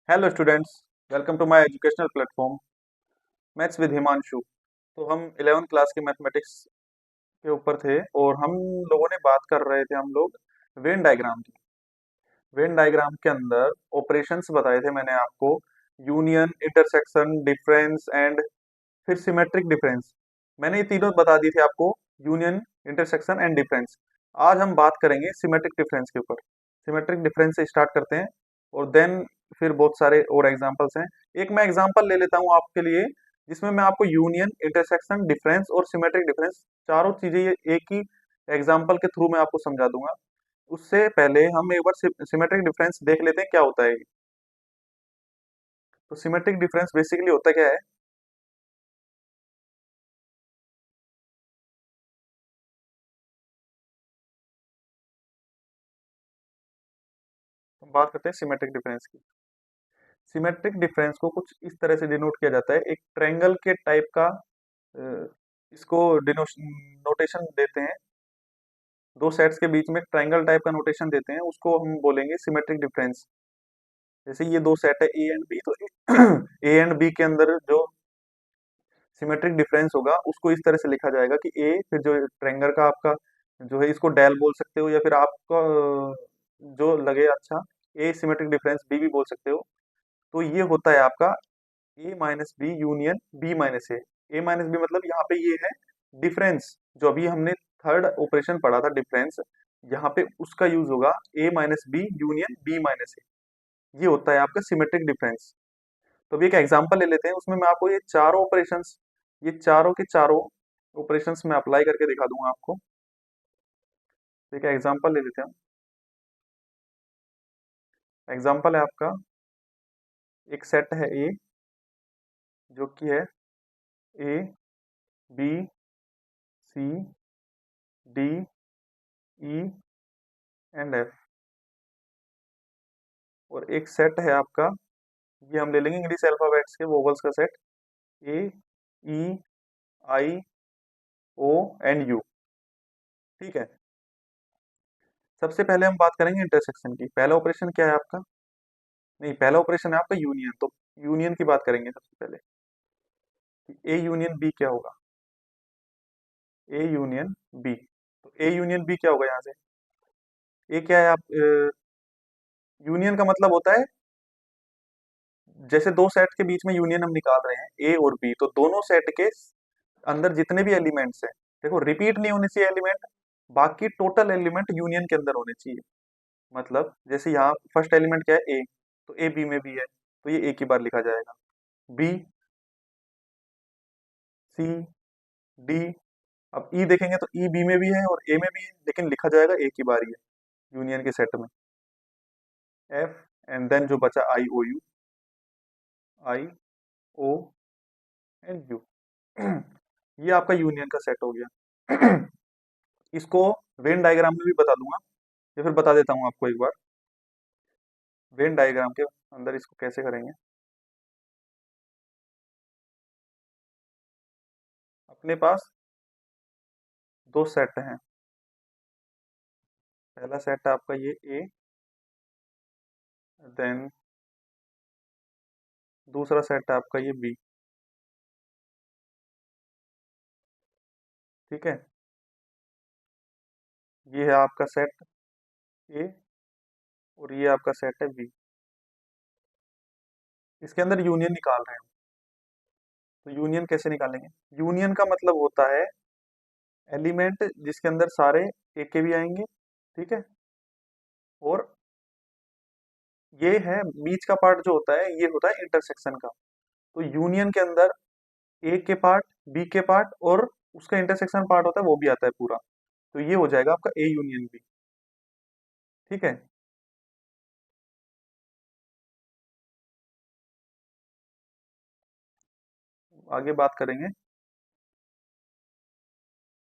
Hello students, welcome to my educational platform maths with Himanshu. तो हम 11th class के mathematics के ऊपर थे और हम लोगों ने बात कर रहे थे हम लोग वेन डायग्राम की। वेन डायग्राम के अंदर ऑपरेशंस बताए थे मैंने आपको, यूनियन, इंटरसेक्शन, डिफरेंस एंड फिर सिमेट्रिक डिफरेंस। मैंने ये तीनों बता दी थी आपको, यूनियन, इंटरसेक्शन एंड डिफरेंस। आज हम बात करेंगे सिमेट्रिक डिफरेंस के ऊपर। सिमेट्रिक डिफरेंस से स्टार्ट करते हैं और देन फिर बहुत सारे और एग्जांपल्स हैं। एक मैं एग्जांपल ले लेता हूं आपके लिए, जिसमें मैं आपको यूनियन, इंटरसेक्शन, डिफरेंस और सिमेट्रिक डिफरेंस चारों चीजें ये एक ही एग्जांपल के थ्रू मैं आपको समझा दूंगा। उससे पहले हम एक बार सिमेट्रिक डिफरेंस देख लेते हैं क्या होता है। तो सिमेट्रिक डिफरेंस बेसिकली होता क्या है। हम बात करते हैं सिमेट्रिक डिफरेंस की। सिमेट्रिक डिफरेंस को कुछ इस तरह से डिनोट किया जाता है, एक ट्रायंगल के टाइप का अ, इसको नोटेशन देते हैं। दो सेट्स के बीच में ट्रायंगल टाइप का नोटेशन देते हैं, उसको हम बोलेंगे सिमेट्रिक डिफरेंस। जैसे ये दो सेट है ए एंड बी, तो ए एंड बी के अंदर जो सिमेट्रिक डिफरेंस होगा उसको इस तरह से लिखा जाएगा कि ए, फिर जो ट्रायंगल का आपका जो है इसको डेल बोल सकते हो, या फिर आपका जो लगे अच्छा, ए सिमेट्रिक डिफरेंस बी भी बोल सकते हो। तो ये होता है आपका A minus B union B minus A. A minus B मतलब यहाँ पे ये है डिफरेंस, जो अभी हमने थर्ड ऑपरेशन पढ़ा था डिफरेंस, यहाँ पे उसका यूज होगा A minus B union B minus A. ये होता है आपका सिमेट्रिक डिफरेंस। तो अभी एक एग्जांपल ले लेते हैं, उसमें मैं आपको ये चारों ऑपरेशंस, ये चारों के चारों ऑपरेशंस में अप्लाई करके दिखा दूंगा आपको। तो एक एग्जांपल ले लेते हैं। एग्जांपल है आपका, एक सेट है ए, जो कि है A B C D E and F. और एक सेट है आपका, ये हम ले लेंगे इंग्लिश अल्फाबेट्स के वोवल्स का set, A E I O and U. ठीक है। सबसे पहले हम बात करेंगे इंटरसेक्शन की। पहला ऑपरेशन क्या है आपका, नहीं पहला ऑपरेशन है आपका यूनियन। तो यूनियन की बात करेंगे सबसे पहले कि ए यूनियन बी क्या होगा। ए यूनियन बी, तो ए यूनियन बी क्या होगा यहाँ से। ए क्या है, आप यूनियन का मतलब होता है जैसे दो सेट के बीच में यूनियन हम निकाल रहे हैं ए और बी, तो दोनों सेट के अंदर जितने भी एलिमेंट्स हैं, देखो रिपीट नहीं होने चाहिए एलिमेंट, बाकी टोटल एलिमेंट यूनियन के अंदर होने चाहिए। मतलब जैसे यहाँ फर्स्ट एलिमेंट क्या है, ए, तो ए बी में भी है, तो ये एक ही बार लिखा जाएगा। बी सी डी, अब ई देखेंगे तो ई बी में भी है और ए में भी है, लेकिन लिखा जाएगा एक ही बार ही है यूनियन के सेट में। एफ एंड देन जो बचा I O U, I O and U. ये आपका यूनियन का सेट हो गया। इसको वेन डायग्राम में भी बता दूंगा, या फिर बता देता हूँ आपको एक बार वेन डायग्राम के अंदर इसको कैसे करेंगे। अपने पास दो सेट हैं। पहला सेट है आपका ये ए, देन दूसरा सेट है आपका ये बी। ठीक है। ये है आपका सेट ए और ये आपका सेट है बी। इसके अंदर यूनियन निकाल रहे हैं हम। तो यूनियन कैसे निकालेंगे, यूनियन का मतलब होता है एलिमेंट जिसके अंदर सारे ए के भी आएंगे। ठीक है। और ये है बीच का पार्ट जो होता है, ये होता है इंटरसेक्शन का। तो यूनियन के अंदर ए के पार्ट, बी के पार्ट और उसका इंटरसेक्शन पार्ट होता है, वो भी आता है पूरा। तो ये हो जाएगा आपका ए यूनियन बी। ठीक है। आगे बात करेंगे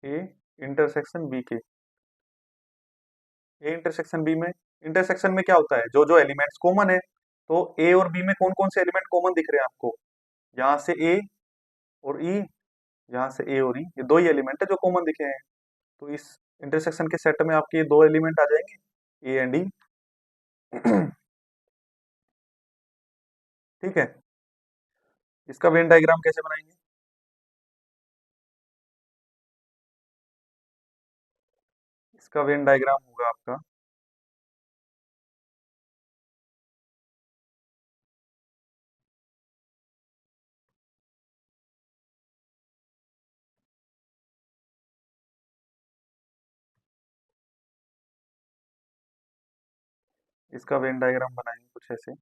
ए इंटरसेक्शन बी के। ए इंटरसेक्शन बी में, इंटरसेक्शन में क्या होता है, जो जो एलिमेंट्स कॉमन है। तो ए और बी में कौन कौन से एलिमेंट कॉमन दिख रहे हैं आपको, यहाँ से ए और ई, यहाँ से ए और ई, ये दो ही एलिमेंट है जो कॉमन दिखे हैं। तो इस इंटरसेक्शन के सेट में आपके ये दो एलिमेंट आ जाएंगे, ए एंड ई। ठीक है। इसका वेन डायग्राम कैसे बनाएंगे? इसका वेन डायग्राम होगा आपका, इसका वेन डायग्राम बनाएंगे कुछ ऐसे।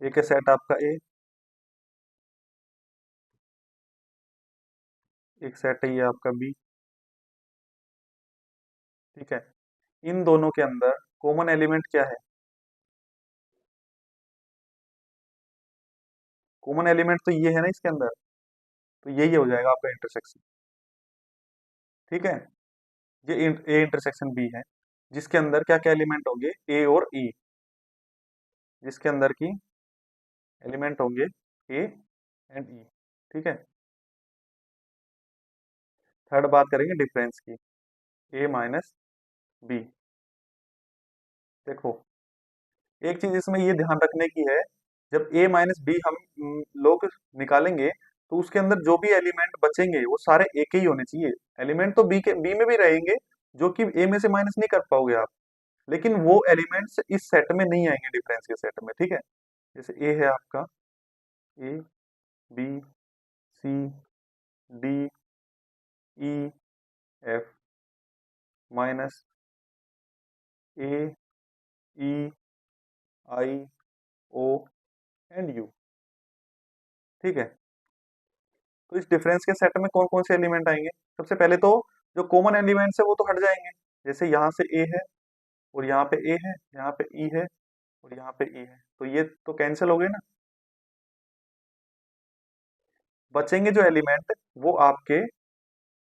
एक है सेट आपका ए, एक सेट है ये आपका बी। ठीक है। इन दोनों के अंदर कॉमन एलिमेंट क्या है? कॉमन एलिमेंट तो ये है ना इसके अंदर, तो यही हो जाएगा आपका इंटरसेक्शन। ठीक है। ये ए इंटरसेक्शन बी है, जिसके अंदर क्या क्या एलिमेंट होंगे, ए और ई, जिसके अंदर की एलिमेंट होंगे ए एंड ई। ठीक है। थर्ड बात करेंगे डिफरेंस की, ए माइनस बी। देखो, एक चीज इसमें ये ध्यान रखने की है, जब ए माइनस बी हम लोग निकालेंगे, तो उसके अंदर जो भी एलिमेंट बचेंगे वो सारे ए के ही होने चाहिए। एलिमेंट तो बी में भी रहेंगे, जो कि ए में से माइनस नहीं कर पाओगे आप, लेकिन वो एलिमेंट्स इस सेट में नहीं आएंगे, डिफरेंस के सेट में। ठीक है। जैसे ए है आपका, A B C D E F minus A E I O and U. ठीक है। तो इस डिफरेंस के सेट में कौन कौन से एलिमेंट आएंगे? सबसे पहले तो जो कॉमन एलिमेंट्स है वो तो हट जाएंगे। जैसे यहाँ से ए है, और यहाँ पे ए है, यहाँ पे ई है, और यहाँ पे ई है, तो ये तो कैंसिल हो गए ना। बचेंगे जो एलिमेंट, वो आपके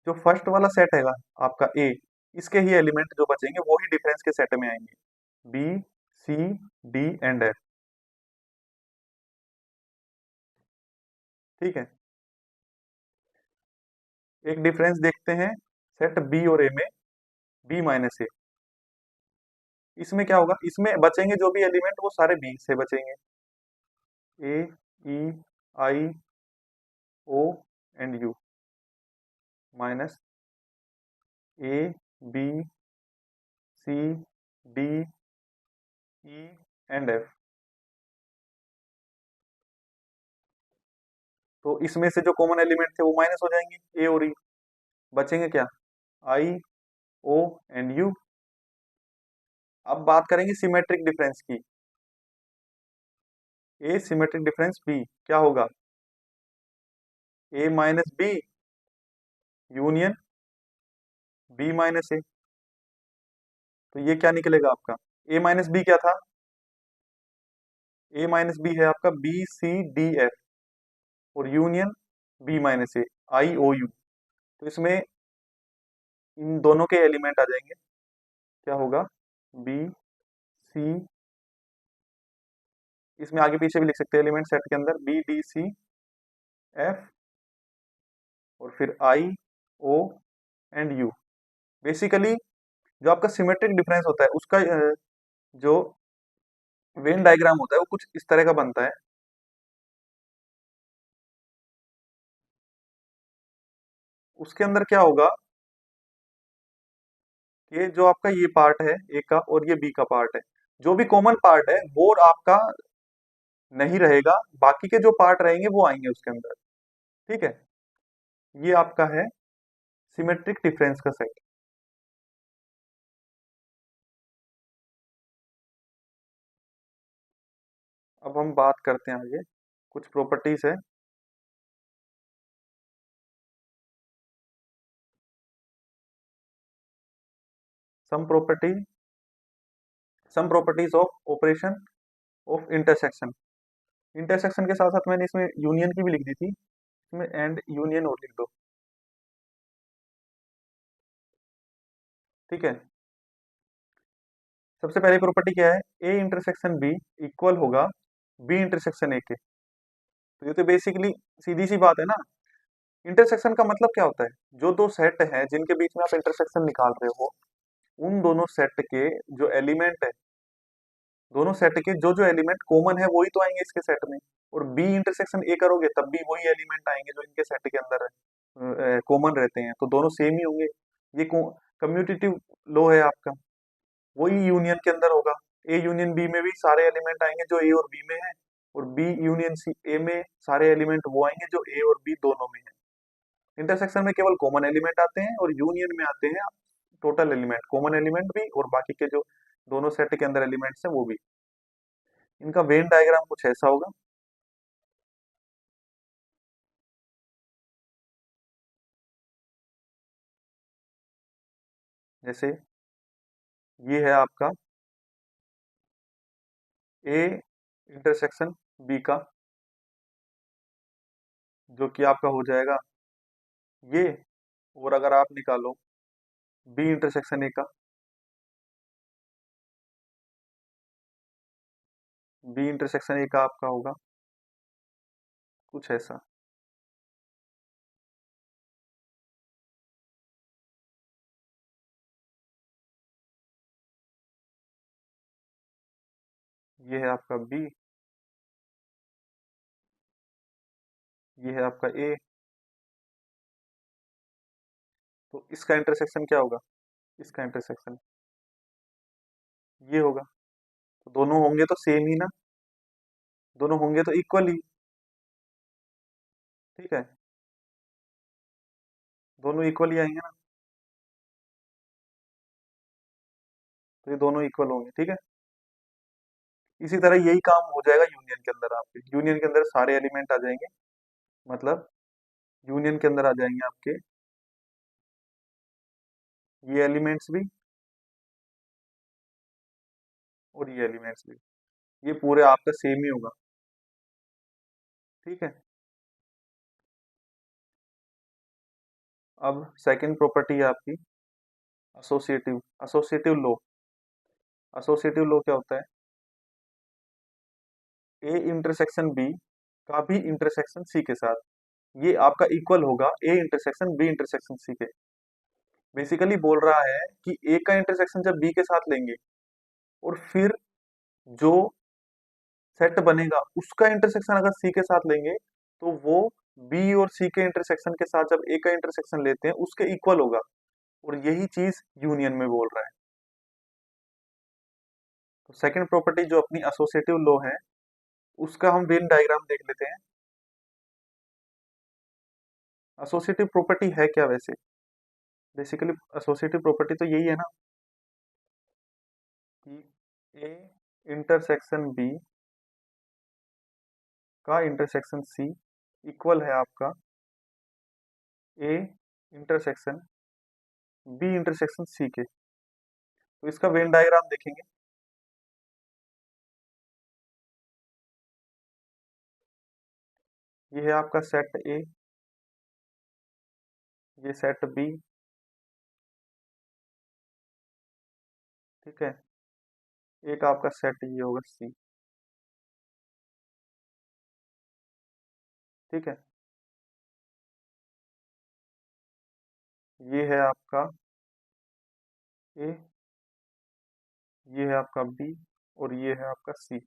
जो फर्स्ट वाला सेट हैगा आपका ए, इसके ही एलिमेंट जो बचेंगे वो ही डिफरेंस के सेट में आएंगे, B C D and F. ठीक है। एक डिफरेंस देखते हैं सेट बी और ए में, बी माइनस ए। इसमें क्या होगा, इसमें बचेंगे जो भी एलिमेंट वो सारे बी से बचेंगे, A E I O and U minus A B C D E and F. तो इसमें से जो कॉमन एलिमेंट थे वो माइनस हो जाएंगे, ए और ई। बचेंगे क्या, आई ओ एंड यू। अब बात करेंगे सिमेट्रिक डिफरेंस की, ए सिमेट्रिक डिफरेंस बी क्या होगा, A minus B union B minus A. तो ये क्या निकलेगा आपका, ए माइनस बी क्या था, ए माइनस बी है आपका बी सी डी एफ, और union B minus A I O U. तो इसमें इन दोनों के एलिमेंट आ जाएंगे, क्या होगा, बी सी, इसमें आगे पीछे भी लिख सकते हैं एलिमेंट सेट के अंदर, बी डी सी एफ, और फिर आई ओ एंड यू। बेसिकली जो आपका सिमेट्रिक डिफरेंस होता है उसका जो वेन डायग्राम होता है वो कुछ इस तरह का बनता है। उसके अंदर क्या होगा कि जो आपका ये पार्ट है ए का और ये बी का पार्ट है, जो भी कॉमन पार्ट है वो आपका नहीं रहेगा, बाकी के जो पार्ट रहेंगे वो आएंगे उसके अंदर। ठीक है। ये आपका है सिमेट्रिक डिफरेंस का सेट। अब हम बात करते हैं आगे, कुछ प्रॉपर्टीज है। Some property, some properties of operation of intersection. Intersection के साथ साथ मैंने इसमें यूनियन की भी लिख दी थी, इसमें एंड यूनियन और लिख दो। ठीक है। सबसे पहली प्रॉपर्टी क्या है, ए इंटरसेक्शन बी इक्वल होगा बी इंटरसेक्शन ए के। तो ये तो बेसिकली सीधी सी बात है ना। इंटरसेक्शन का मतलब क्या होता है, जो दो सेट हैं जिनके बीच में आप इंटरसेक्शन निकाल रहे हो, उन दोनों सेट के जो एलिमेंट है दोनों सेट के जो जो एलिमेंट कॉमन है वही तो आएंगे इसके सेट में। और बी इंटरसेक्शन ए करोगे तब भी वही एलिमेंट आएंगे जो इनके सेट के अंदर कॉमन रहते हैं, तो दोनों सेम ही होंगे। ये कम्यूटेटिव लॉ है आपका, वही यूनियन के अंदर होगा। ए यूनियन बी में भी सारे एलिमेंट आएंगे जो ए और बी में है, और बी यूनियन सी ए में सारे एलिमेंट वो आएंगे जो ए और बी दोनों में है। इंटरसेक्शन में केवल कॉमन एलिमेंट आते हैं, और यूनियन में आते हैं टोटल एलिमेंट, कॉमन एलिमेंट भी और बाकी के जो दोनों सेट के अंदर एलिमेंट्स हैं वो भी। इनका वेन डायग्राम कुछ ऐसा होगा। जैसे ये है आपका ए इंटरसेक्शन बी का, जो कि आपका हो जाएगा ये। और अगर आप निकालो बी इंटरसेक्शन ए का, बी इंटरसेक्शन ए का आपका होगा कुछ ऐसा। ये है आपका बी, ये है आपका ए। तो इसका इंटरसेक्शन क्या होगा? इसका इंटरसेक्शन ये होगा। तो दोनों होंगे तो सेम ही ना, दोनों होंगे तो इक्वल ही। ठीक है, दोनों इक्वल ही आएंगे ना, तो ये दोनों इक्वल होंगे। ठीक है, इसी तरह यही काम हो जाएगा यूनियन के अंदर। आपके यूनियन के अंदर सारे एलिमेंट आ जाएंगे, मतलब यूनियन के अंदर आ जाएंगे आपके ये एलिमेंट्स भी और ये एलिमेंट्स भी, ये पूरे आपका सेम ही होगा। ठीक है, अब सेकंड प्रॉपर्टी है आपकी associative, associative law. Associative law क्या होता है? ए इंटरसेक्शन बी का भी इंटरसेक्शन सी के साथ, ये आपका इक्वल होगा A intersection B intersection C के। बेसिकली बोल रहा है कि ए का इंटरसेक्शन जब बी के साथ लेंगे, और फिर जो सेट बनेगा उसका इंटरसेक्शन अगर सी के साथ लेंगे, तो वो बी और सी के इंटरसेक्शन के साथ जब ए का इंटरसेक्शन लेते हैं उसके इक्वल होगा। और यही चीज यूनियन में बोल रहा है। तो सेकंड प्रॉपर्टी जो अपनी एसोसिएटिव लॉ है, उसका हम वेन डायग्राम देख लेते हैं। एसोसिएटिव प्रॉपर्टी है क्या वैसे? बेसिकली एसोसिएटिव प्रॉपर्टी तो यही है ना कि ए इंटरसेक्शन बी का इंटरसेक्शन सी इक्वल है आपका A intersection B intersection C के। तो इसका वेन डायग्राम देखेंगे। ये है आपका सेट ए, ये सेट बी। ठीक है, एक आपका सेट ये होगा सी। ठीक है, ये है आपका ए, ये है आपका बी, और ये है आपका सी।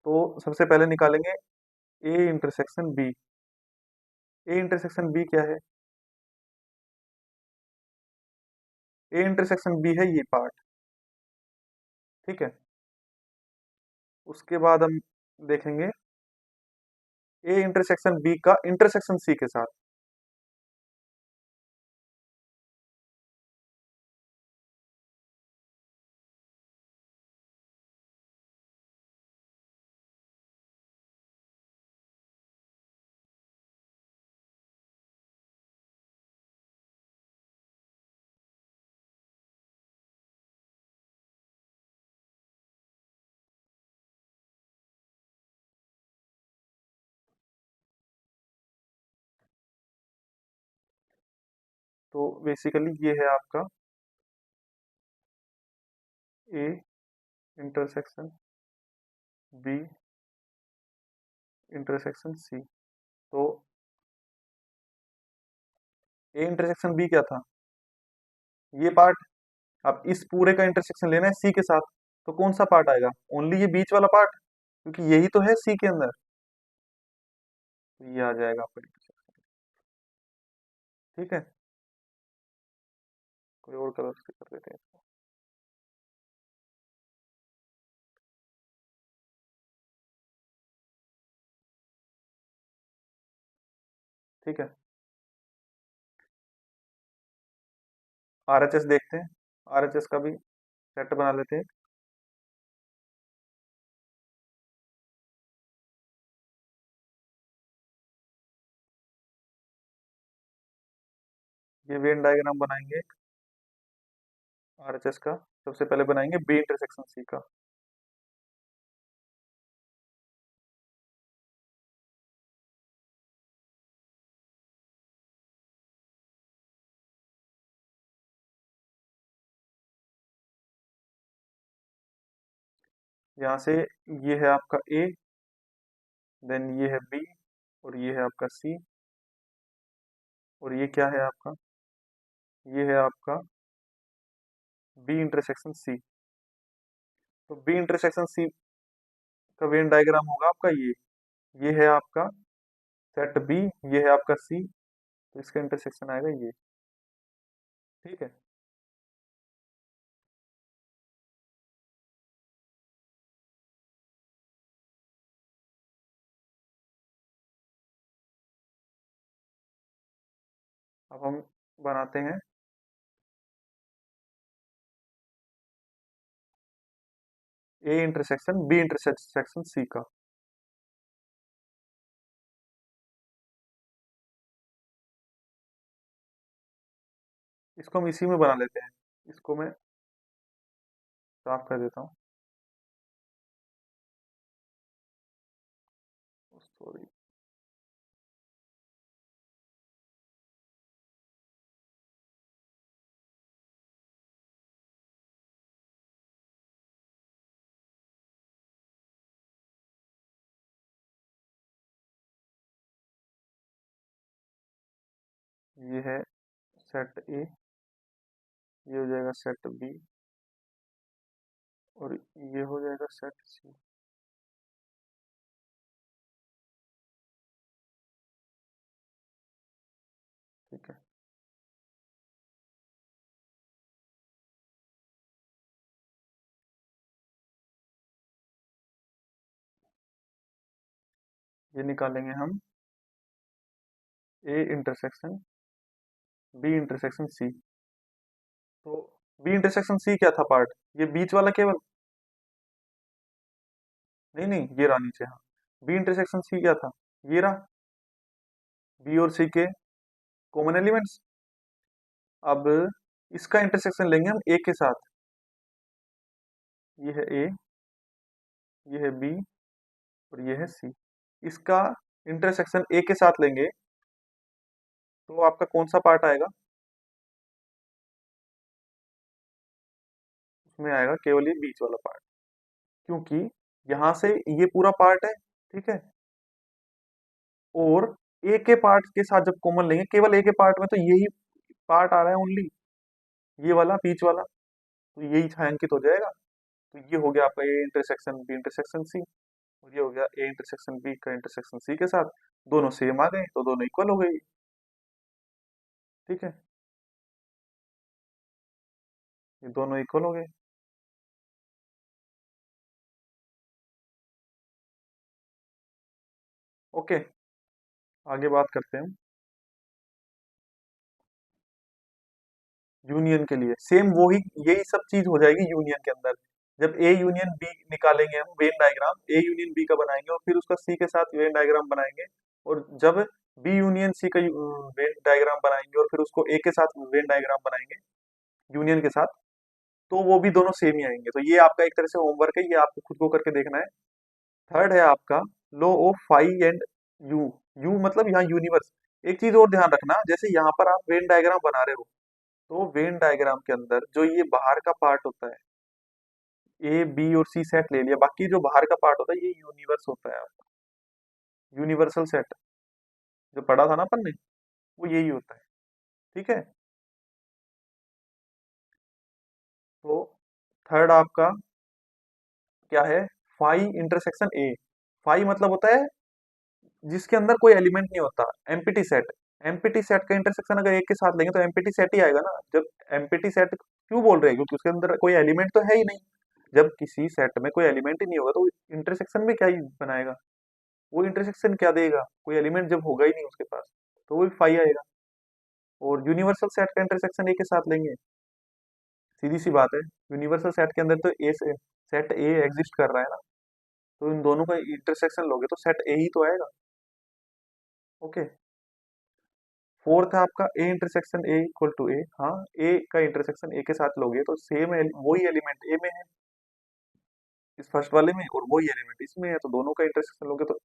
तो सबसे पहले निकालेंगे A intersection B. A intersection B क्या है? ए इंटरसेक्शन बी है ये पार्ट। ठीक है, उसके बाद हम देखेंगे ए इंटरसेक्शन बी का इंटरसेक्शन सी के साथ। तो बेसिकली ये है आपका A intersection B intersection C. तो ए इंटरसेक्शन बी क्या था? ये पार्ट। अब इस पूरे का इंटरसेक्शन लेना है सी के साथ। तो कौन सा पार्ट आएगा? ओनली ये बीच वाला पार्ट, क्योंकि यही तो है सी के अंदर। तो ये आ जाएगा आपका इंटरसेक्शन। ठीक है, कोई और कलर से कर देते हैं इसको। ठीक है, आरएचएस देखते हैं, आरएचएस का भी सेट बना लेते हैं। ये वेन डायग्राम बनाएंगे आरएचएस का। सबसे पहले बनाएंगे बी इंटरसेक्शन सी का। यहाँ से ये है आपका ए, देन ये है बी, और ये है आपका सी, और ये क्या है आपका? ये है आपका बी इंटरसेक्शन सी। तो बी इंटरसेक्शन सी का वेन डायग्राम होगा आपका ये है आपका सेट बी, ये है आपका सी, तो इसका इंटरसेक्शन आएगा ये। ठीक है, अब हम बनाते हैं A intersection B intersection C का। इसको हम इसी में बना लेते हैं। इसको मैं साफ कर देता हूँ, सॉरी। ये है सेट ए, ये हो जाएगा सेट बी, और ये हो जाएगा सेट सी। ठीक है, ये निकालेंगे हम A intersection B intersection C. तो बी इंटरसेक्शन सी क्या था पार्ट? ये बीच वाला केवल, नहीं नहीं, ये रहा नीचे, हाँ। बी इंटरसेक्शन सी क्या था? ये रहा बी और सी के कॉमन एलिमेंट्स। अब इसका इंटरसेक्शन लेंगे हम ए के साथ। ये है ए, ये है बी, और ये है सी। इसका इंटरसेक्शन ए के साथ लेंगे तो आपका कौन सा पार्ट आएगा? उसमें आएगा केवल ये बीच वाला पार्ट, क्योंकि यहां से ये पूरा पार्ट है। ठीक है, और ए के पार्ट के साथ जब कॉमन लेंगे, केवल ए के पार्ट में तो यही पार्ट आ रहा है ओनली, ये वाला बीच वाला, तो यही छायांकित हो जाएगा। तो ये हो गया आपका A intersection B intersection C, और ये हो गया ए इंटरसेक्शन बी का इंटरसेक्शन सी के साथ। दोनों सेम आ गए तो दोनों इक्वल हो गई। ठीक है, ये दोनों इक्वल हो गए। ओके, आगे बात करते हैं। यूनियन के लिए सेम वही, यही सब चीज हो जाएगी यूनियन के अंदर। जब ए यूनियन बी निकालेंगे हम Venn diagram, A union B का बनाएंगे और फिर उसका सी के साथ वेन डायग्राम बनाएंगे। और जब बी यूनियन सी का वेन डायग्राम बनाएंगे और फिर उसको ए के साथ वेन डायग्राम बनाएंगे यूनियन के साथ, तो वो भी दोनों सेम ही आएंगे। तो ये आपका एक तरह से होमवर्क है, ये आपको खुद को करके देखना है। थर्ड है आपका law of phi and U. U मतलब यहाँ यूनिवर्स। एक चीज और ध्यान रखना, जैसे यहाँ पर आप वेन डायग्राम बना रहे हो, तो वेन डायग्राम के अंदर जो ये बाहर का पार्ट होता है, ए बी और सी सेट ले लिया, बाकी जो बाहर का पार्ट होता है ये यूनिवर्स होता है आपका, यूनिवर्सल सेट जो पढ़ा था ना अपन ने, वो यही होता है। ठीक है, तो थर्ड आपका क्या है, फाई इंटरसेक्शन ए। फाई मतलब होता है जिसके अंदर कोई एलिमेंट नहीं होता, एम्प्टी सेट। एम्प्टी सेट का इंटरसेक्शन अगर एक के साथ लेंगे तो एम्प्टी सेट ही आएगा ना। जब एम्प्टी सेट क्यों बोल रहे हैं, क्योंकि उसके अंदर कोई एलिमेंट तो है ही नहीं। जब किसी सेट में कोई एलिमेंट ही नहीं होगा तो इंटरसेक्शन में क्या ही बनाएगा, वो इंटरसेक्शन क्या देगा, कोई एलिमेंट जब होगा ही नहीं उसके पास, तो वो फाई आएगा। और यूनिवर्सल सेट का इंटरसेक्शन ए के साथ लेंगे, सीधी सी बात है, यूनिवर्सल सेट के अंदर तो ए से सेट ए एग्जिस्ट कर रहा है ना, तो इन दोनों का इंटरसेक्शन लोगे तो सेट ए ही तो आएगा। ओके। फोर्थ है आपका A intersection A equal to A. हाँ, ए का इंटरसेक्शन ए के साथ लोगे तो सेम वही एलिमेंट ए में है, इस फर्स्ट वाले में, और वही एलिमेंट इसमें है, तो दोनों का इंटरसेक्शन लोगे तो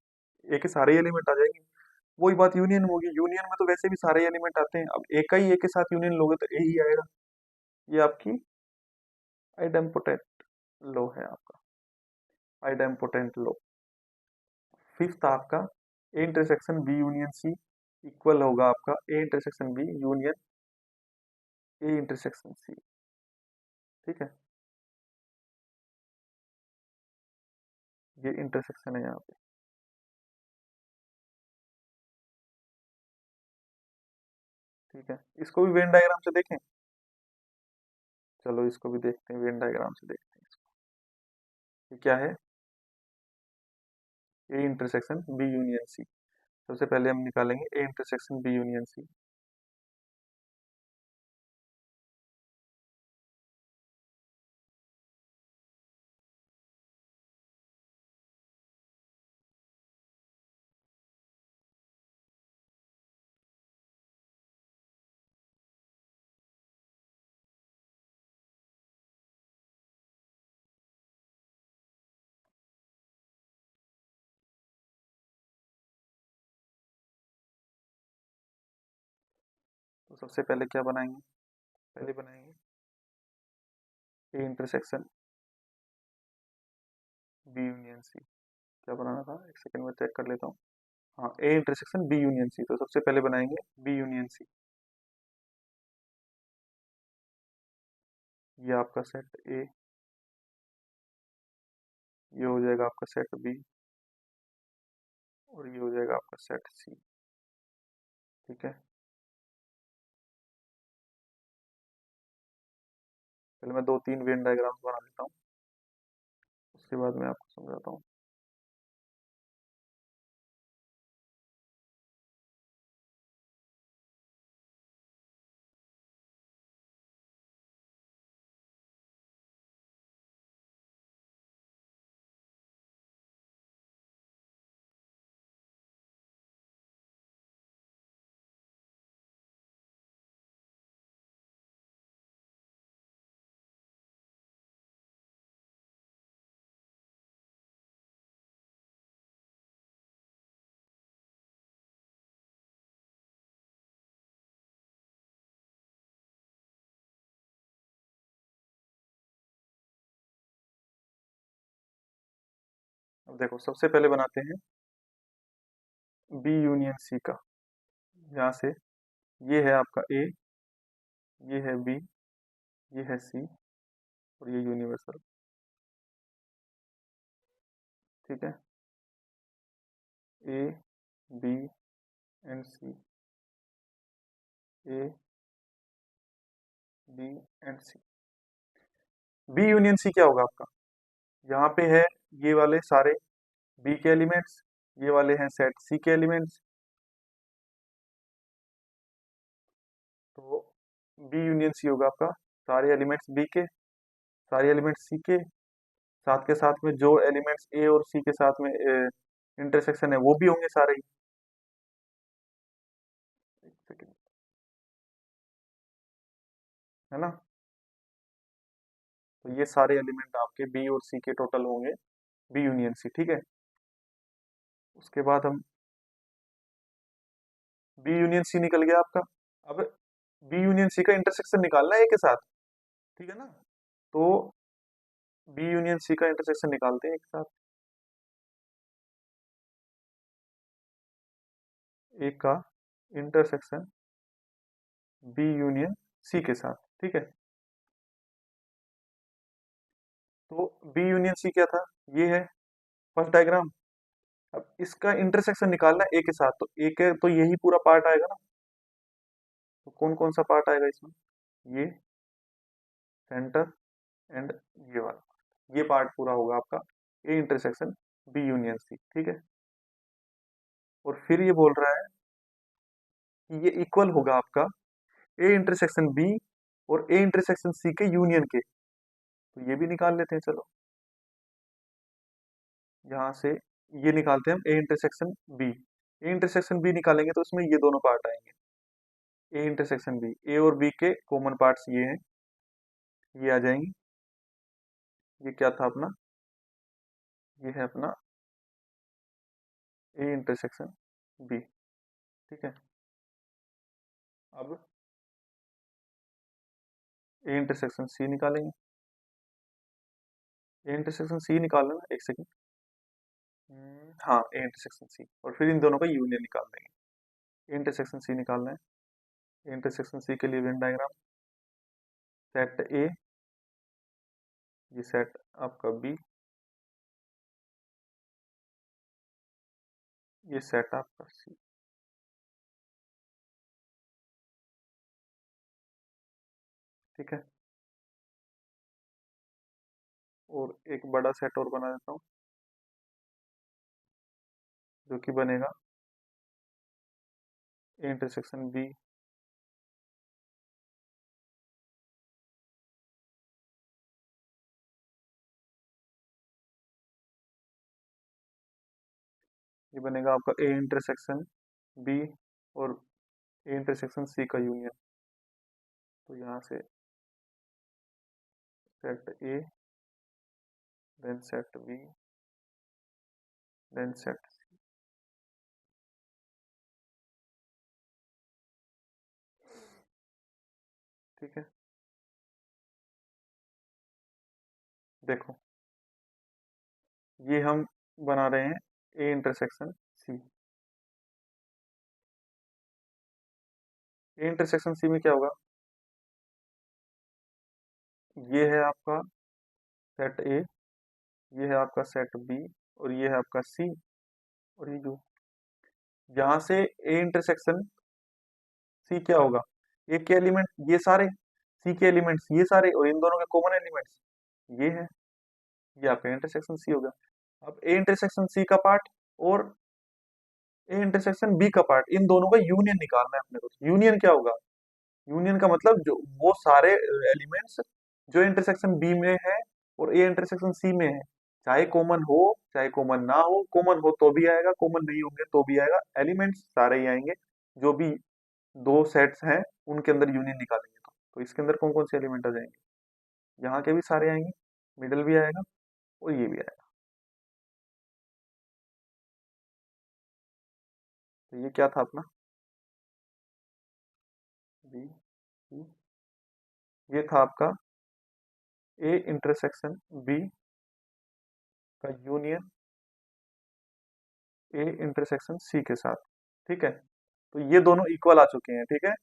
ए के सारे एलिमेंट आ जाएंगे। वही बात यूनियन में होगी, यूनियन में तो वैसे भी सारे एलिमेंट आते हैं, अब एक का ही ए के साथ यूनियन लोगे तो ए ही आएगा। ये आपकी आइडेम्पोटेंट लो है आपका, आइडेम्पोटेंट लो। फिफ्थ आपका A intersection B union C equal होगा आपका A intersection B union A intersection C. ठीक है, ये इंटरसेक्शन है यहाँ पे। ठीक है, इसको भी वेन डायग्राम से देखें। चलो इसको भी देखते हैं, वेन डायग्राम से देखते हैं इसको। ये क्या है, A intersection B union C. सबसे पहले हम निकालेंगे A intersection B union C. तो सबसे पहले क्या बनाएंगे, पहले बनाएंगे A intersection B union C. क्या बनाना था, एक सेकंड में चेक कर लेता हूँ। हाँ, A intersection B union C, तो सबसे पहले बनाएंगे बी यूनियन सी। ये आपका सेट ए, ये हो जाएगा आपका सेट बी, और ये हो जाएगा आपका सेट सी। ठीक है, पहले मैं दो तीन वेन डायग्राम्स बना लेता हूँ, उसके बाद मैं आपको समझाता हूँ। अब देखो, सबसे पहले बनाते हैं बी यूनियन सी का। यहाँ से ये है आपका ए, ये है बी, ये है सी, और ये यूनिवर्सल। ठीक है, A B and C, A B and C. B union C क्या होगा आपका, यहाँ पे है ये वाले सारे बी के एलिमेंट्स, ये वाले हैं सेट सी के एलिमेंट्स। तो बी यूनियन सी होगा आपका सारे एलिमेंट्स बी के, सारे एलिमेंट्स सी के, साथ के साथ में जो एलिमेंट्स ए और सी के साथ में इंटरसेक्शन है वो भी होंगे सारे ही। एक सेकेंड, है ना। तो ये सारे एलिमेंट आपके बी और सी के टोटल होंगे बी यूनियन सी। ठीक है, उसके बाद हम बी यूनियन सी निकल गया आपका। अब बी यूनियन सी का इंटरसेक्शन निकालना है ए के साथ, ठीक है ना। तो बी यूनियन सी का इंटरसेक्शन निकालते हैं एक साथ, ए का इंटरसेक्शन बी यूनियन सी के साथ। ठीक है, तो बी यूनियन सी क्या था, ये है फर्स्ट डायग्राम। अब इसका इंटरसेक्शन निकालना है ए के साथ, तो ए के तो यही पूरा पार्ट आएगा ना। तो कौन कौन सा पार्ट आएगा इसमें, ये सेंटर एंड ये वाला, ये पार्ट पूरा होगा आपका A intersection B union C, ठीक है। और फिर ये बोल रहा है कि ये इक्वल होगा आपका ए इंटरसेक्शन बी और ए इंटरसेक्शन सी के यूनियन के। तो ये भी निकाल लेते हैं चलो, यहाँ से ये निकालते हैं हम A intersection B. A intersection B निकालेंगे तो इसमें ये दोनों पार्ट आएंगे, ए इंटरसेक्शन बी, ए और बी के कॉमन पार्ट्स ये हैं, ये आ जाएंगे। ये क्या था अपना, ये है अपना ए इंटरसेक्शन बी, ठीक है। अब ए इंटरसेक्शन सी निकालेंगे, ए इंटरसेक्शन सी निकालना है, एक सेकंड। हाँ, ए इंटरसेक्शन सी, और फिर इन दोनों का यूनियन निकाल देंगे। ए इंटरसेक्शन सी निकालना है, ए इंटरसेक्शन सी के लिए वेन डायग्राम, सेट ए, ये सेट आपका बी, ये सेट आपका सी, ठीक है। और एक बड़ा सेट और बना देता हूँ, जो कि बनेगा ए इंटरसेक्शन बी, ये बनेगा आपका ए इंटरसेक्शन बी और ए इंटरसेक्शन सी का यूनियन। तो यहाँ से set A, then set B, then set C, ठीक है। देखो, ये हम बना रहे हैं A intersection C. A intersection सी में क्या होगा, ये है आपका सेट ए, ये है आपका सेट बी, और ये है आपका सी, और ये जो यहाँ से ए इंटरसेक्शन सी क्या होगा, ए के एलिमेंट ये सारे, सी के एलिमेंट्स ये सारे, और इन दोनों के कॉमन एलिमेंट्स ये है, ये आपका इंटरसेक्शन सी होगा। अब ए इंटरसेक्शन सी का पार्ट और ए इंटरसेक्शन बी का पार्ट, इन दोनों का यूनियन निकालना है अपने को। यूनियन क्या होगा, यूनियन का मतलब जो वो सारे एलिमेंट्स जो इंटरसेक्शन बी में है और ए इंटरसेक्शन सी में है, चाहे कॉमन हो चाहे कॉमन ना हो, कॉमन हो तो भी आएगा, कॉमन नहीं होंगे तो भी आएगा, एलिमेंट्स सारे ही आएंगे। जो भी दो सेट्स हैं उनके अंदर यूनियन निकालेंगे तो इसके अंदर कौन कौन से एलिमेंट आ जाएंगे, यहाँ के भी सारे आएंगे, मिडल भी आएगा और ये भी आएगा। तो ये क्या था अपना बी, ये था आपका ए इंटरसेक्शन बी का यूनियन ए इंटरसेक्शन सी के साथ, ठीक है। तो ये दोनों इक्वल आ चुके हैं, ठीक है,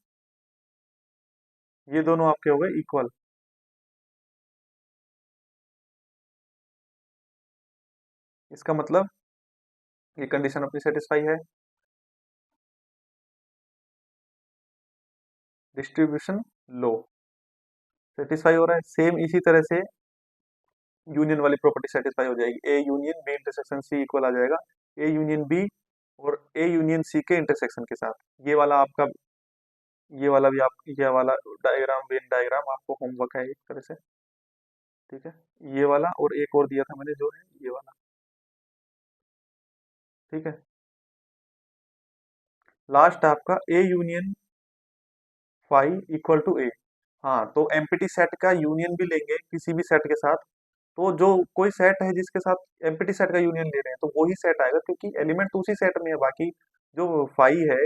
ये दोनों आपके हो गए इक्वल। इसका मतलब ये कंडीशन अपनी सेटिस्फाई है, डिस्ट्रीब्यूशन लो सेटिस्फाई हो रहा है। सेम इसी तरह से यूनियन वाली प्रॉपर्टी सेटिस्फाई हो जाएगी, A union B intersection C equal आ जाएगा ए यूनियन बी और ए यूनियन सी के इंटरसेक्शन के साथ। ये वाला आपका, ये वाला भी आप, ये वाला डायग्राम वेन डायग्राम आपको होमवर्क है एक तरह से, ठीक है। ये वाला और एक और दिया था मैंने जो है ये वाला, ठीक है। लास्ट आपका A union phi equal to A. हाँ, तो एम्प्टी सेट का यूनियन भी लेंगे किसी भी सेट के साथ, तो जो कोई सेट है जिसके साथ एम्प्टी सेट का यूनियन ले रहे हैं तो वही सेट आएगा, क्योंकि एलिमेंट तो उसी सेट में है। बाकी जो फाई है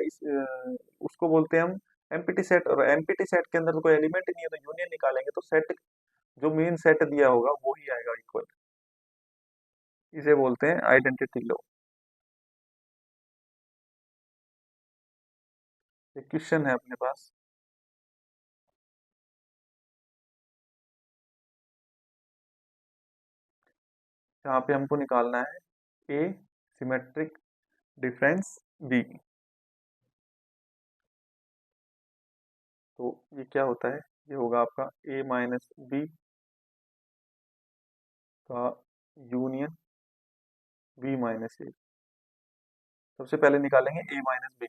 उसको बोलते हैं हम एम्प्टी सेट, और एम्प्टी सेट के अंदर तो कोई एलिमेंट ही नहीं है, तो यूनियन निकालेंगे तो सेट जो मेन सेट दिया होगा वो ही आएगा इक्वल। इसे बोलते हैं आइडेंटिटी लो। एक क्वेश्चन है अपने पास, जहाँ पे हमको निकालना है ए सिमेट्रिक डिफरेंस बी। तो ये क्या होता है, ये होगा आपका ए माइनस बी का यूनियन बी माइनस ए। सबसे पहले निकालेंगे ए माइनस बी,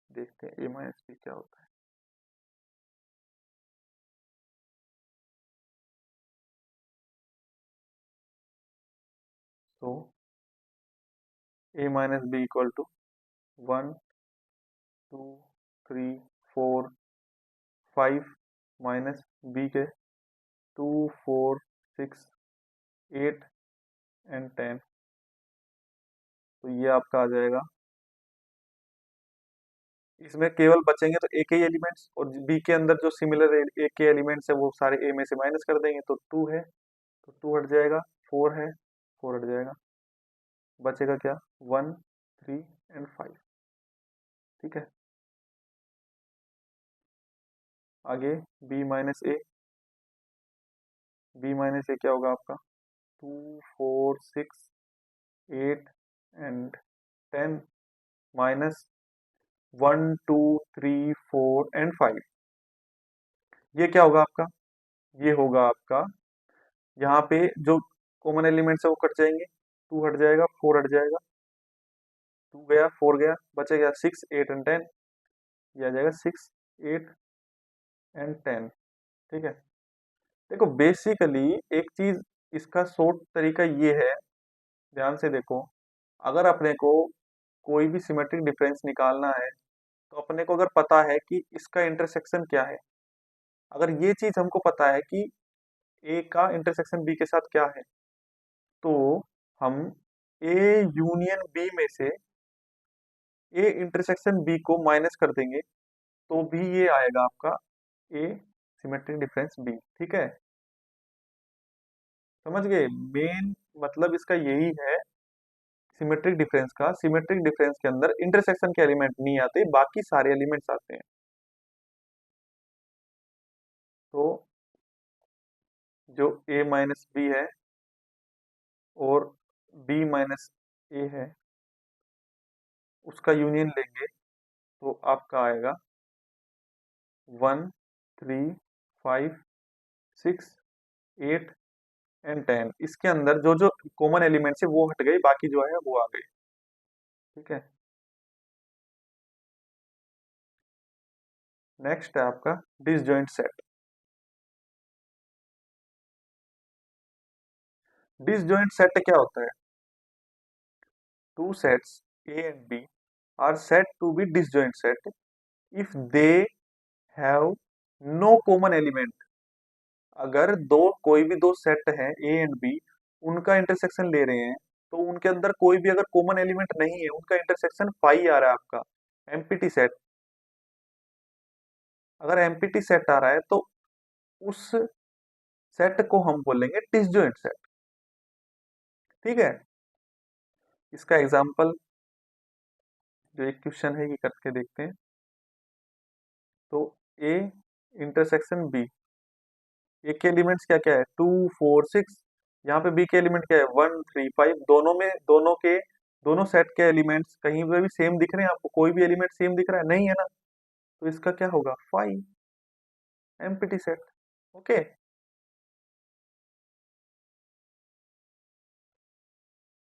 देखते हैं ए माइनस बी क्या होता है। तो A minus B equal to 1 2 3 4 5 minus B के 2 4 6 8 एंड 10। तो ये आपका आ जाएगा, इसमें केवल बचेंगे तो ए के एलिमेंट्स, और बी के अंदर जो सिमिलर ए के एलिमेंट्स है वो सारे ए में से माइनस कर देंगे, तो 2 है तो 2 हट जाएगा, 4 है 4 हट जाएगा, बचेगा क्या 1 3 एंड 5। ठीक है, आगे बी माइनस ए क्या होगा आपका 2 4 6 8 एंड 10 माइनस 1 2 3 4 एंड 5। ये क्या होगा आपका, ये होगा आपका, यहाँ पे जो कॉमन एलिमेंट्स है वो कट जाएंगे, 2 हट जाएगा 4 हट जाएगा, 2 गया 4 गया, बचेगा 6 8 एंड 10। ये आ जाएगा 6 8 एंड 10। ठीक है, देखो बेसिकली एक चीज, इसका शॉर्ट तरीका ये है, ध्यान से देखो, अगर अपने को कोई भी सिमेट्रिक डिफरेंस निकालना है तो अपने को अगर पता है कि इसका इंटरसेक्शन क्या है, अगर ये चीज हमको पता है कि ए का इंटरसेक्शन बी के साथ क्या है, तो हम ए यूनियन बी में से ए इंटरसेक्शन बी को माइनस कर देंगे, तो भी ये आएगा आपका ए सिमेट्रिक डिफरेंस बी। ठीक है, समझ गए, मेन मतलब इसका यही है सिमेट्रिक डिफरेंस का। सिमेट्रिक डिफरेंस के अंदर इंटरसेक्शन के एलिमेंट नहीं आते, बाकी सारे एलिमेंट्स आते हैं। तो जो ए माइनस बी है और बी माइनस ए है, उसका यूनियन लेंगे तो आपका आएगा 1 3 5 6 8 एंड 10। इसके अंदर जो जो कॉमन एलिमेंट्स है वो हट गए, बाकी जो है वो आ गए। ठीक है, नेक्स्ट है आपका डिसजॉइंट सेट। डिसजॉइंट सेट क्या होता है, two sets A and B are said to be disjoint set if they have no common element. अगर दो कोई भी दो सेट हैं ए एंड बी, उनका इंटरसेक्शन ले रहे हैं, तो उनके अंदर कोई भी अगर कॉमन एलिमेंट नहीं है, उनका इंटरसेक्शन पाई आ रहा है आपका, एमपीटी सेट। अगर एमपीटी सेट आ रहा है तो उस सेट को हम बोलेंगे डिसजॉइंट सेट। ठीक है, इसका एग्जांपल जो एक क्वेश्चन है ये करके देखते हैं। तो ए इंटरसेक्शन बी, ए के एलिमेंट्स क्या क्या है 2 4 6, यहाँ पे बी के एलिमेंट क्या है 1 3 5। दोनों में दोनों सेट के एलिमेंट्स कहीं पे भी सेम दिख रहे हैं आपको, कोई भी एलिमेंट सेम दिख रहा है नहीं है ना, तो इसका क्या होगा 5, एम्प्टी सेट। ओके,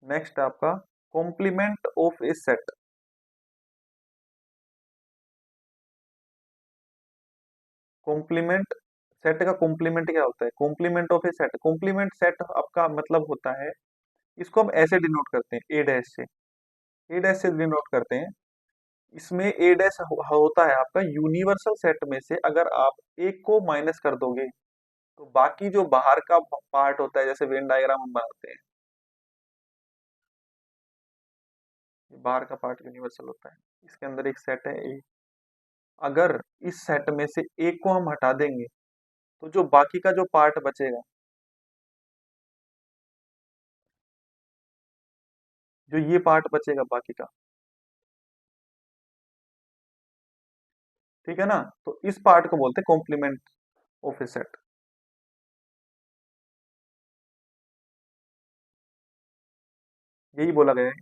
नेक्स्ट आपका complement of a set. Complement set का कॉम्प्लीमेंट क्या होता है, complement of a set, complement set आपका मतलब होता है, इसको हम ऐसे डिनोट करते हैं ए डैश से, ए डैश से डिनोट करते हैं। इसमें ए डैश होता है आपका यूनिवर्सल सेट में से अगर आप एक को माइनस कर दोगे तो बाकी जो बाहर का पार्ट होता है, जैसे वेन डायग्राम हम बनाते हैं, ये बाहर का पार्ट यूनिवर्सल होता है, इसके अंदर एक सेट है ए, अगर इस सेट में से एक को हम हटा देंगे तो जो बाकी का जो पार्ट बचेगा, जो ये पार्ट बचेगा बाकी का, ठीक है ना, तो इस पार्ट को बोलते हैं कॉम्प्लीमेंट ऑफ ए सेट। यही बोला गया है,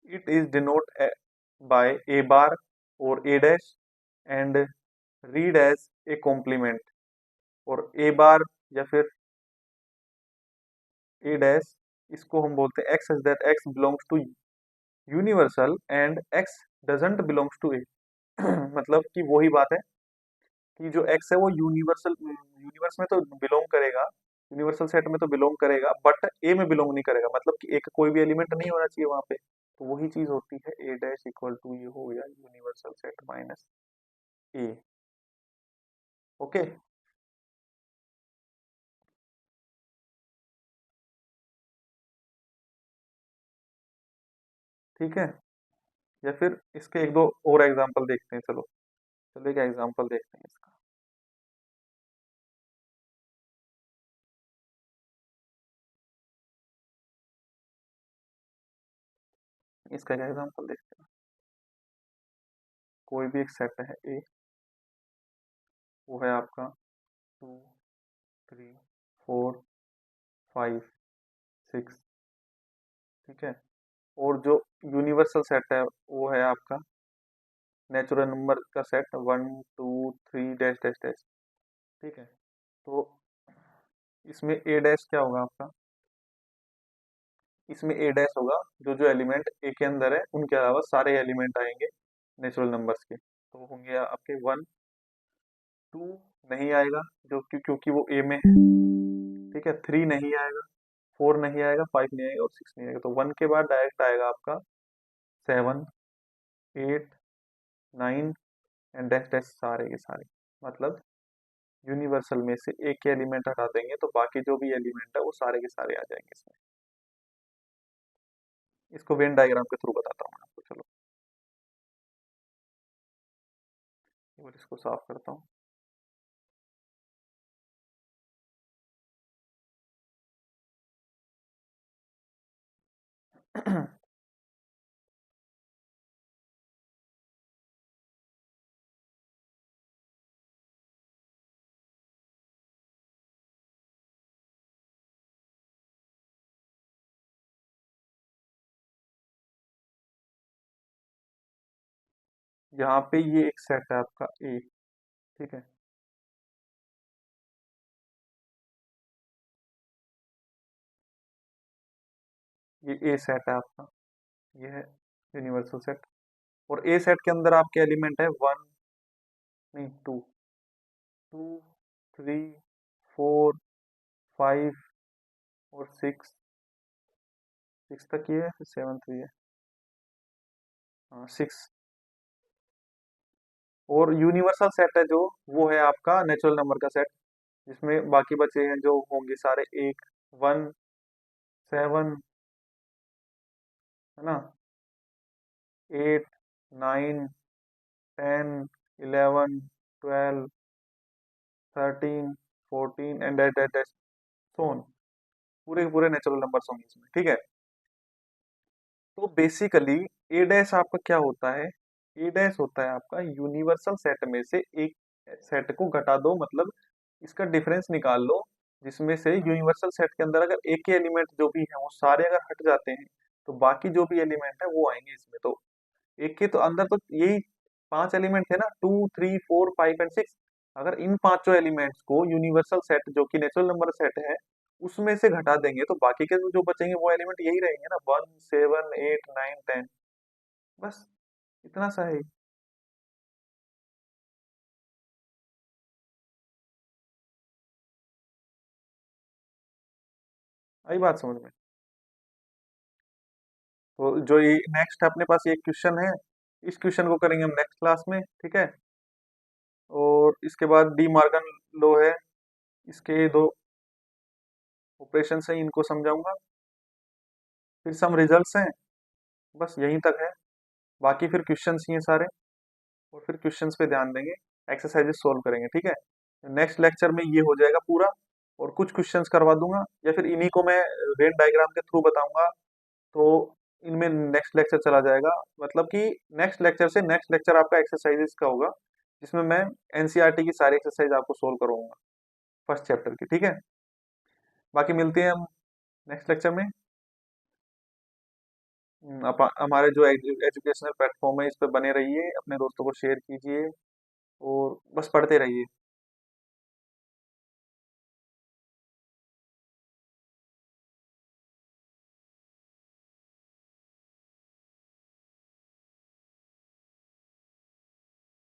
it is denote by A bar और A dash and read as A complement, और ए बार या फिर ए डैश, इसको हम बोलते हैं X, as that X belongs to universal and X doesn't belongs to A. मतलब कि वही बात है कि जो एक्स है वो यूनिवर्सल यूनिवर्स में तो बिलोंग करेगा, यूनिवर्सल सेट में तो बिलोंग करेगा, बट ए में बिलोंग नहीं करेगा, मतलब कि एक कोई भी एलिमेंट नहीं होना चाहिए वहां पे। तो वही चीज होती है ए डैश इक्वल टू, ये हो गया यूनिवर्सल सेट माइनस ए। ओके। ठीक है, या फिर इसके एक दो और एग्जांपल देखते हैं, चलो। चलो एक एग्जांपल देखते हैं इसका। इसका एक एग्जांपल देखते हैं। कोई भी एक सेट है ए, वो है आपका 2 3 4 5 6। ठीक है, और जो यूनिवर्सल सेट है वो है आपका नेचुरल नंबर का सेट 1 2 3 डैश डैश डैश। ठीक है, तो इसमें ए डैश क्या होगा आपका, इसमें ए डैश होगा जो जो एलिमेंट ए के अंदर है उनके अलावा सारे एलिमेंट आएंगे नेचुरल नंबर्स के, तो होंगे आपके 1 2 नहीं आएगा जो कि क्योंकि वो ए में है। ठीक है, 3 नहीं आएगा, 4 नहीं आएगा, 5 नहीं आएगा और 6 नहीं आएगा, तो 1 के बाद डायरेक्ट आएगा आपका 7 8 9 एंड डैश डैश सारे के सारे। मतलब यूनिवर्सल में से एक एलिमेंट हटा देंगे तो बाकी जो भी एलिमेंट है वो सारे के सारे आ जाएंगे इसमें। इसको वेन डायग्राम के थ्रू बताता हूँ मैं आपको, चलो। और इसको साफ करता हूँ। यहाँ पे ये एक सेट है आपका ए। ठीक है, ये ए सेट है आपका, ये है यूनिवर्सल सेट। और ए सेट के अंदर आपके एलिमेंट है 1 नहीं 2 2 3 4 5 और 6। 6 तक ये है, फिर 7 ये है। हाँ 6। और यूनिवर्सल सेट है जो, वो है आपका नेचुरल नंबर का सेट, जिसमें बाकी बचे हैं जो होंगे सारे 1 1 7, है ना, 8 9 10 11 12 13 14 एंड डेट डेट सोन, पूरे के पूरे नेचुरल नंबर्स होंगे इसमें। ठीक है, तो बेसिकली ए डैश आपका क्या होता है, ए डैश होता है आपका यूनिवर्सल सेट में से एक सेट को घटा दो, मतलब इसका डिफरेंस निकाल लो, जिसमें से यूनिवर्सल सेट के अंदर अगर एक ही एलिमेंट जो भी है वो सारे अगर हट जाते हैं तो बाकी जो भी एलिमेंट है वो आएंगे इसमें। तो एक के तो अंदर तो यही 5 एलिमेंट थे ना, 2 3 4 5 एंड 6। अगर इन पांचों एलिमेंट्स को यूनिवर्सल सेट जो कि नेचुरल नंबर सेट है उसमें से घटा देंगे तो बाकी के जो बचेंगे वो एलिमेंट यही रहेंगे ना, 1 7 8 9 10। बस इतना सा है। आई बात समझ में। तो जो ये नेक्स्ट अपने पास ये क्वेश्चन है, इस क्वेश्चन को करेंगे हम नेक्स्ट क्लास में। ठीक है, और इसके बाद डी मार्गन लो है, इसके दो ऑपरेशन है, इनको समझाऊंगा। फिर सम रिजल्ट्स हैं, बस यहीं तक है। बाकी फिर क्वेश्चंस ही हैं सारे, और फिर क्वेश्चंस पे ध्यान देंगे, एक्सरसाइजेस सोल्व करेंगे। ठीक है, नेक्स्ट लेक्चर में ये हो जाएगा पूरा, और कुछ क्वेश्चंस करवा दूंगा या फिर इन्हीं को मैं वेन डायग्राम के थ्रू बताऊंगा। तो इनमें नेक्स्ट लेक्चर चला जाएगा, मतलब कि नेक्स्ट लेक्चर से नेक्स्ट लेक्चर आपका एक्सरसाइजेस का होगा, जिसमें मैं एनसीईआरटी की सारी एक्सरसाइज आपको सोल्व करवाऊंगा फर्स्ट चैप्टर की। ठीक है, बाकी मिलते हैं हम नेक्स्ट लेक्चर में। हमारे जो एजुकेशनल प्लेटफॉर्म है इस पे बने रहिए, अपने दोस्तों को शेयर कीजिए और बस पढ़ते रहिए।